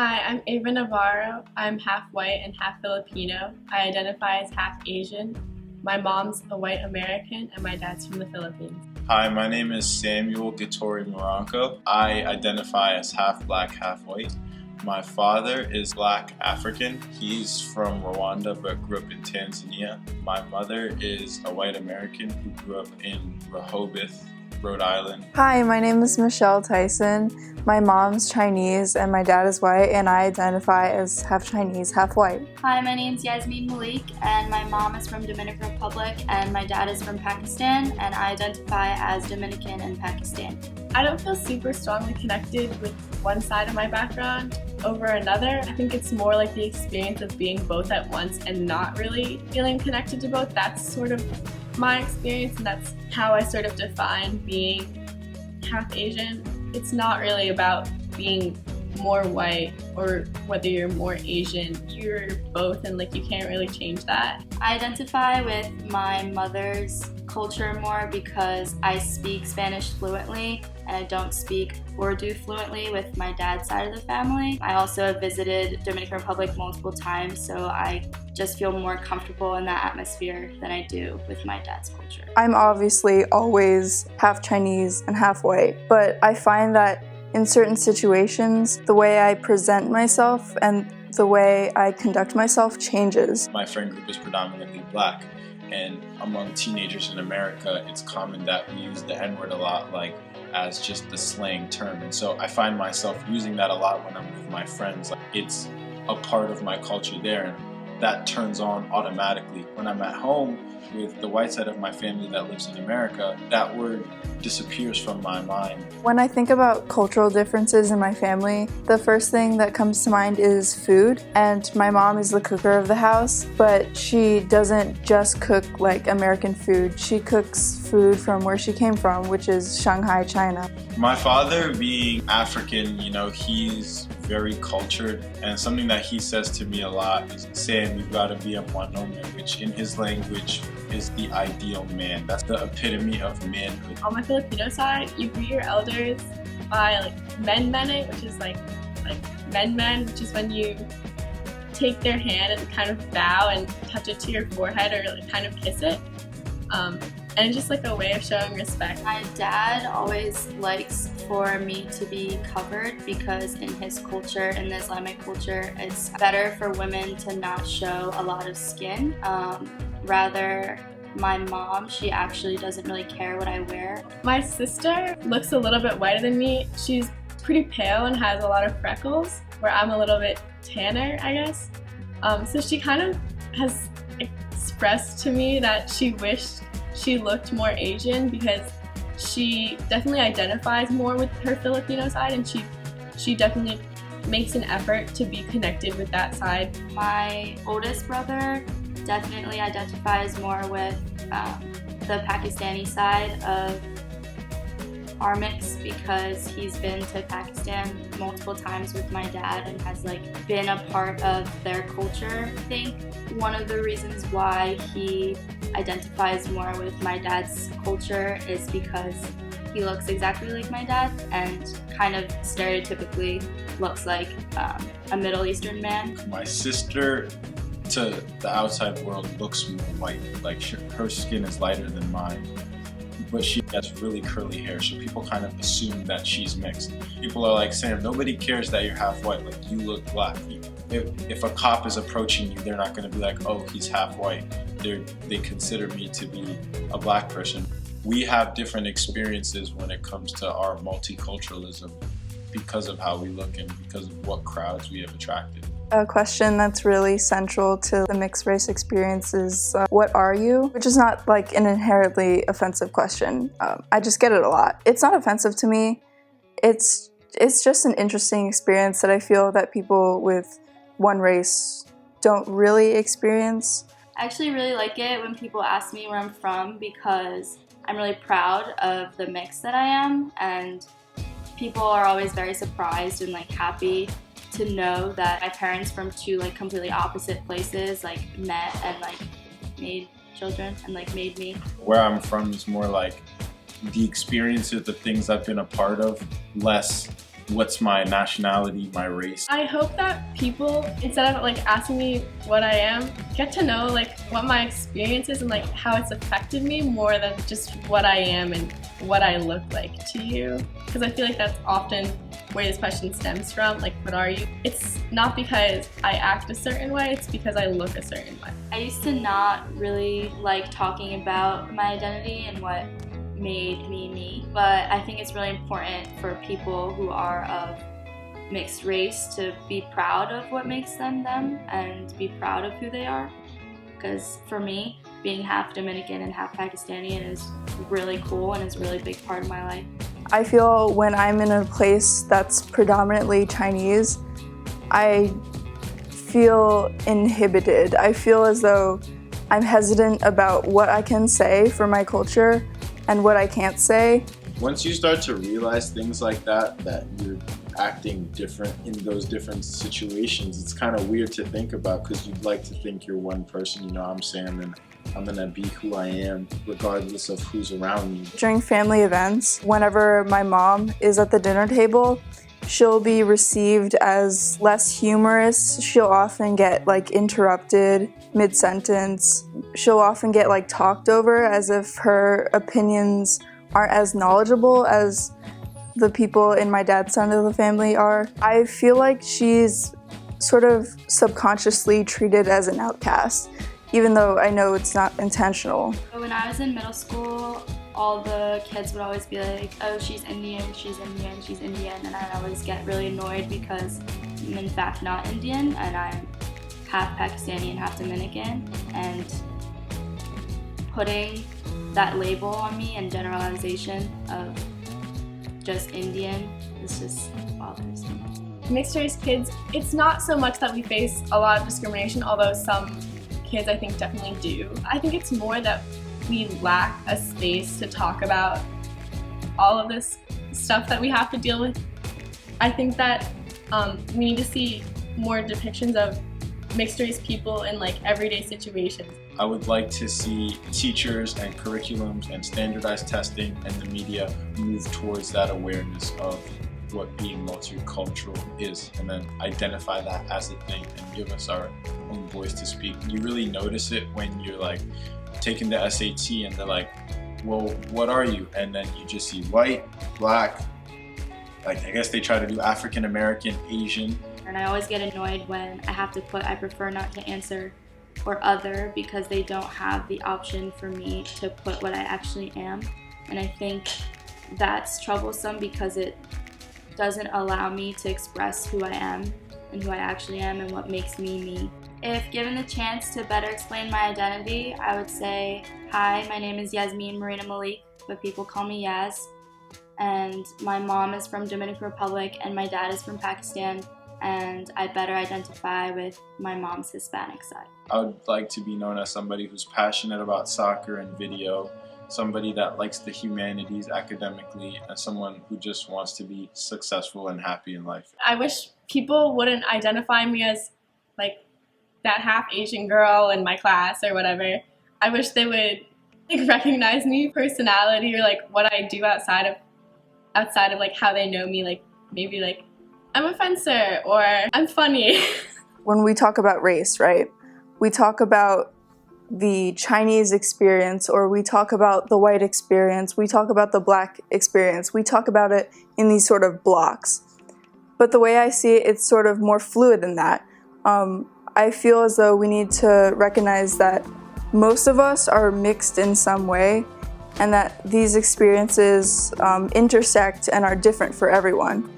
Hi, I'm Ava Navarro. I'm half white and half Filipino. I identify as half Asian. My mom's a white American and my dad's from the Philippines. Hi, my name is Samuel Gittori Moranco. I identify as half black, half white. My father is black African. He's from Rwanda but grew up in Tanzania. My mother is a white American who grew up in Rehoboth, Rhode Island. Hi, my name is Michelle Tyson. My mom's Chinese and my dad is white, and I identify as half Chinese, half white. Hi, my name's Yasmin Malik and my mom is from Dominican Republic and my dad is from Pakistan, and I identify as Dominican and Pakistani. I don't feel super strongly connected with one side of my background over another. I think it's more like the experience of being both at once and not really feeling connected to both. That's sort of my experience, and that's how I sort of define being half Asian. It's not really about being more white or whether you're more Asian. You're both, and you can't really change that. I identify with my mother's culture more because I speak Spanish fluently and I don't speak Urdu fluently with my dad's side of the family. I also have visited Dominican Republic multiple times, so I just feel more comfortable in that atmosphere than I do with my dad's culture. I'm obviously always half Chinese and half white, but I find that in certain situations, the way I present myself and the way I conduct myself changes. My friend group is predominantly black, and among teenagers in America, it's common that we use the N-word a lot, as just the slang term. And so I find myself using that a lot when I'm with my friends. It's a part of my culture there, and that turns on automatically. When I'm at home with the white side of my family that lives in America, that word disappears from my mind. When I think about cultural differences in my family, the first thing that comes to mind is food. And my mom is the cooker of the house, but she doesn't just cook American food. She cooks food from where she came from, which is Shanghai, China. My father, being African, he's very cultured, and something that he says to me a lot is saying we've got to be a mwanaume, which in his language is the ideal man. That's the epitome of manhood. On my Filipino side, you greet your elders by men, which is men, which is when you take their hand and kind of bow and touch it to your forehead or kind of kiss it. And it's just a way of showing respect. My dad always likes for me to be covered because in his culture, in the Islamic culture, it's better for women to not show a lot of skin. Rather, my mom, she actually doesn't really care what I wear. My sister looks a little bit whiter than me. She's pretty pale and has a lot of freckles, where I'm a little bit tanner, I guess. So she kind of has expressed to me that she wished she looked more Asian because she definitely identifies more with her Filipino side, and she definitely makes an effort to be connected with that side. My oldest brother definitely identifies more with the Pakistani side of our mix because he's been to Pakistan multiple times with my dad and has been a part of their culture. I think one of the reasons why he identifies more with my dad's culture is because he looks exactly like my dad and kind of stereotypically looks like a Middle Eastern man. My sister, to the outside world, looks more white. Her skin is lighter than mine, but she has really curly hair, so people kind of assume that she's mixed. People are Sam, nobody cares that you're half white, you look black. If a cop is approaching you, they're not going to be oh, he's half white. They consider me to be a black person. We have different experiences when it comes to our multiculturalism because of how we look and because of what crowds we have attracted. A question that's really central to the mixed race experience is, what are you? Which is not an inherently offensive question. I just get it a lot. It's not offensive to me. It's just an interesting experience that I feel that people with one race don't really experience. I actually really like it when people ask me where I'm from because I'm really proud of the mix that I am, and people are always very surprised and happy to know that my parents from two completely opposite places met and made children and made me. Where I'm from is more the experiences, the things I've been a part of, less what's my nationality, my race. I hope that people, instead of like asking me what I am, get to know like what my experience is and like how it's affected me more than just what I am and what I look like to you. Because I feel like that's often where this question stems from, like what are you? It's not because I act a certain way, it's because I look a certain way. I used to not really like talking about my identity and what made me me, but I think it's really important for people who are of mixed race to be proud of what makes them them and be proud of who they are. Because for me, being half Dominican and half Pakistani is really cool and is a really big part of my life. I feel when I'm in a place that's predominantly Chinese, I feel inhibited. I feel as though I'm hesitant about what I can say for my culture and what I can't say. Once you start to realize things like that you're acting different in those different situations, it's kind of weird to think about because you'd like to think you're one person, you know what I'm saying, and I'm gonna be who I am regardless of who's around me. During family events, whenever my mom is at the dinner table, she'll be received as less humorous. She'll often get like interrupted mid-sentence. She'll often get like talked over as if her opinions aren't as knowledgeable as the people in my dad's side of the family are. I feel like she's sort of subconsciously treated as an outcast, even though I know it's not intentional. When I was in middle school, all the kids would always be like, oh, she's Indian, she's Indian, she's Indian, and I'd always get really annoyed because I'm in fact not Indian, and I'm half Pakistani and half Dominican, and putting that label on me and generalization of just Indian is just bothers me. Mixed race kids, it's not so much that we face a lot of discrimination, although some kids I think definitely do. I think it's more that we lack a space to talk about all of this stuff that we have to deal with. I think that we need to see more depictions of mixed race people in like everyday situations. I would like to see teachers and curriculums and standardized testing and the media move towards that awareness of what being multicultural is, and then identify that as a thing and give us our own voice to speak. You really notice it when you're like taking the SAT and they're like, well, what are you? And then you just see white, black, like I guess they try to do African American, Asian. And I always get annoyed when I have to put I prefer not to answer or other because they don't have the option for me to put what I actually am. And I think that's troublesome because it doesn't allow me to express who I am and who I actually am and what makes me me. If given the chance to better explain my identity, I would say, hi, my name is Yasmin Marina Malik, but people call me Yaz. And my mom is from Dominican Republic and my dad is from Pakistan, and I better identify with my mom's Hispanic side. I would like to be known as somebody who's passionate about soccer and video, somebody that likes the humanities academically, and someone who just wants to be successful and happy in life. I wish people wouldn't identify me as like that half Asian girl in my class or whatever. I wish they would like recognize me, personality, or like what I do outside of like how they know me, like maybe like I'm a fencer or I'm funny. When we talk about race, right, we talk about the Chinese experience, or we talk about the white experience, we talk about the black experience, we talk about it in these sort of blocks. But the way I see it, it's sort of more fluid than that. I feel as though we need to recognize that most of us are mixed in some way, and that these experiences intersect and are different for everyone.